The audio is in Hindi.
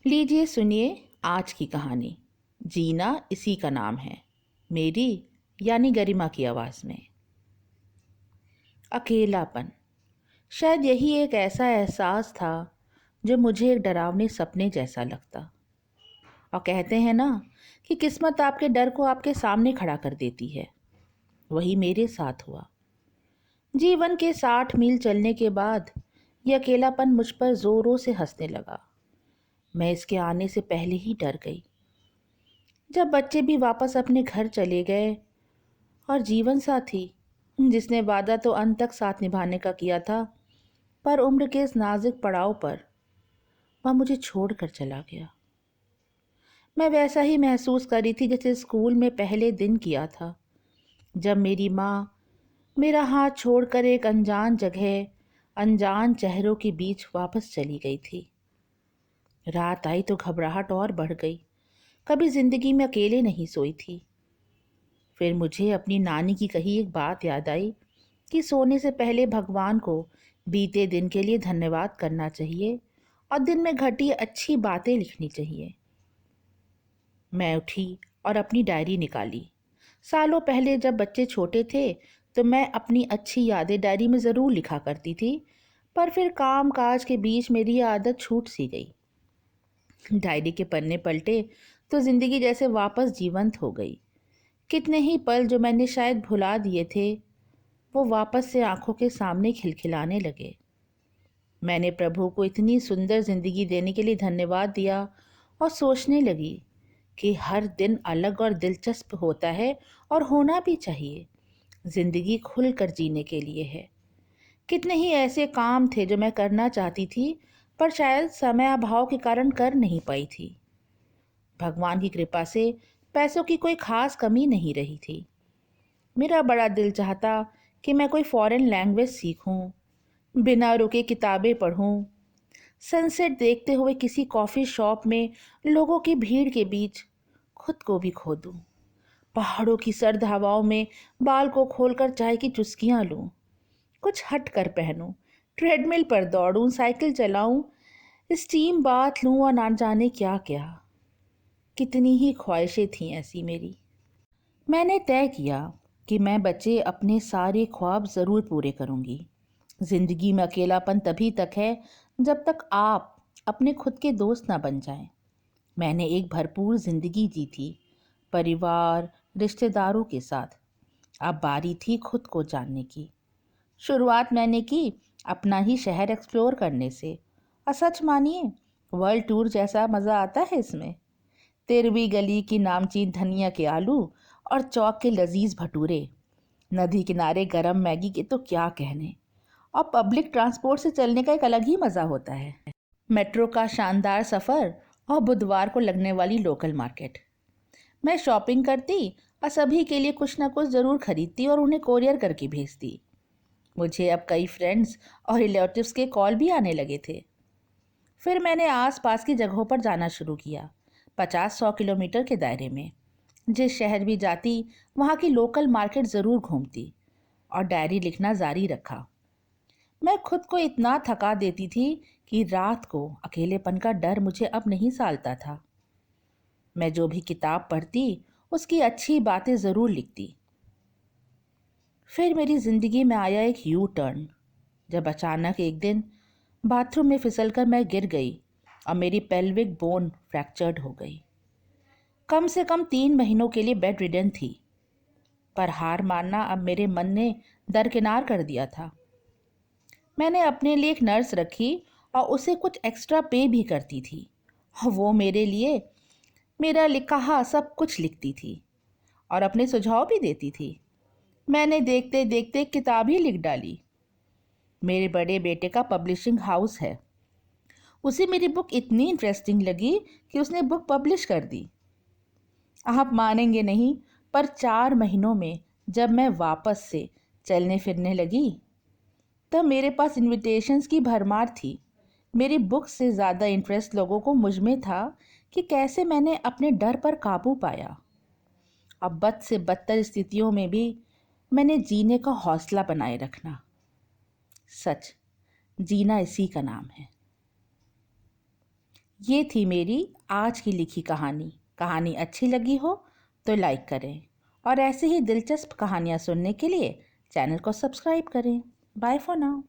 लीजिए सुनिए आज की कहानी। जीना इसी का नाम है, मेरी यानी गरिमा की आवाज़ में। अकेलापन, शायद यही एक ऐसा एहसास था जो मुझे एक डरावने सपने जैसा लगता। और कहते हैं ना कि किस्मत आपके डर को आपके सामने खड़ा कर देती है। वही मेरे साथ हुआ। जीवन के 60 मील चलने के बाद यह अकेलापन मुझ पर जोरों से हंसने लगा। मैं इसके आने से पहले ही डर गई। जब बच्चे भी वापस अपने घर चले गए और जीवन साथी जिसने वादा तो अंत तक साथ निभाने का किया था, पर उम्र के इस नाजुक पड़ाव पर वह मुझे छोड़कर चला गया। मैं वैसा ही महसूस कर रही थी जैसे स्कूल में पहले दिन किया था, जब मेरी माँ मेरा हाथ छोड़कर एक अनजान जगह, अनजान चेहरों के बीच वापस चली गई थी। रात आई तो घबराहट और बढ़ गई। कभी जिंदगी में अकेले नहीं सोई थी। फिर मुझे अपनी नानी की कही एक बात याद आई कि सोने से पहले भगवान को बीते दिन के लिए धन्यवाद करना चाहिए और दिन में घटी अच्छी बातें लिखनी चाहिए। मैं उठी और अपनी डायरी निकाली। सालों पहले जब बच्चे छोटे थे तो मैं अपनी अच्छी यादें डायरी में ज़रूर लिखा करती थी, पर फिर काम काज के बीच मेरी ये आदत छूट सी गई। डायरी के पन्ने पलटे तो ज़िंदगी जैसे वापस जीवंत हो गई। कितने ही पल जो मैंने शायद भुला दिए थे, वो वापस से आंखों के सामने खिलखिलाने लगे। मैंने प्रभु को इतनी सुंदर जिंदगी देने के लिए धन्यवाद दिया और सोचने लगी कि हर दिन अलग और दिलचस्प होता है और होना भी चाहिए। जिंदगी खुलकर जीने के लिए है। कितने ही ऐसे काम थे जो मैं करना चाहती थी, पर शायद समय अभाव के कारण कर नहीं पाई थी। भगवान की कृपा से पैसों की कोई खास कमी नहीं रही थी। मेरा बड़ा दिल चाहता कि मैं कोई फॉरेन लैंग्वेज सीखूं, बिना रुके किताबें पढूं, सनसेट देखते हुए किसी कॉफ़ी शॉप में लोगों की भीड़ के बीच खुद को भी खो दूं, पहाड़ों की सर्द हवाओं में बाल को खोलकर चाय की चुस्कियां लूं, कुछ हट कर पहनूं, ट्रेडमिल पर दौड़ूं, साइकिल चलाऊं, स्टीम बाथ लूं और ना जाने क्या क्या। कितनी ही ख्वाहिशें थीं ऐसी मेरी। मैंने तय किया कि मैं बचे अपने सारे ख्वाब ज़रूर पूरे करूंगी। जिंदगी में अकेलापन तभी तक है जब तक आप अपने खुद के दोस्त ना बन जाएं। मैंने एक भरपूर जिंदगी जी थी, परिवार, रिश्तेदारों के साथ। अब बारी थी खुद को जानने की। शुरुआत मैंने की अपना ही शहर एक्सप्लोर करने से। और सच मानिए, वर्ल्ड टूर जैसा मज़ा आता है इसमें। 13वीं गली की नामचीन धनिया के आलू और चौक के लजीज भटूरे, नदी किनारे गरम मैगी के तो क्या कहने। और पब्लिक ट्रांसपोर्ट से चलने का एक अलग ही मज़ा होता है। मेट्रो का शानदार सफ़र और बुधवार को लगने वाली लोकल मार्केट। मैं शॉपिंग करती और सभी के लिए कुछ ना कुछ ज़रूर खरीदती और उन्हें कोरियर करके भेजती। मुझे अब कई फ्रेंड्स और रिलेटिव्स के कॉल भी आने लगे थे। फिर मैंने आस पास की जगहों पर जाना शुरू किया, 50-100 किलोमीटर के दायरे में। जिस शहर भी जाती वहाँ की लोकल मार्केट ज़रूर घूमती और डायरी लिखना जारी रखा। मैं खुद को इतना थका देती थी कि रात को अकेलेपन का डर मुझे अब नहीं सालता था। मैं जो भी किताब पढ़ती उसकी अच्छी बातें ज़रूर लिखती। फिर मेरी ज़िंदगी में आया एक यू टर्न, जब अचानक एक दिन बाथरूम में फिसलकर मैं गिर गई और मेरी पेल्विक बोन फ्रैक्चर्ड हो गई। कम से कम 3 महीनों के लिए बेड रिडन थी, पर हार मानना अब मेरे मन ने दरकिनार कर दिया था। मैंने अपने लिए एक नर्स रखी और उसे कुछ एक्स्ट्रा पे भी करती थी। और वो मेरे लिए मेरा लिखा सब कुछ लिखती थी और अपने सुझाव भी देती थी। मैंने देखते देखते एक किताब ही लिख डाली। मेरे बड़े बेटे का पब्लिशिंग हाउस है, उसे मेरी बुक इतनी इंटरेस्टिंग लगी कि उसने बुक पब्लिश कर दी। आप मानेंगे नहीं, पर 4 महीनों में जब मैं वापस से चलने फिरने लगी तब मेरे पास इनविटेशंस की भरमार थी। मेरी बुक से ज़्यादा इंटरेस्ट लोगों को मुझ में था कि कैसे मैंने अपने डर पर काबू पाया। अब बद से बदतर स्थितियों में भी मैंने जीने का हौसला बनाए रखना। सच, जीना इसी का नाम है। ये थी मेरी आज की लिखी कहानी। कहानी अच्छी लगी हो तो लाइक करें और ऐसे ही दिलचस्प कहानियाँ सुनने के लिए चैनल को सब्सक्राइब करें। Bye for now.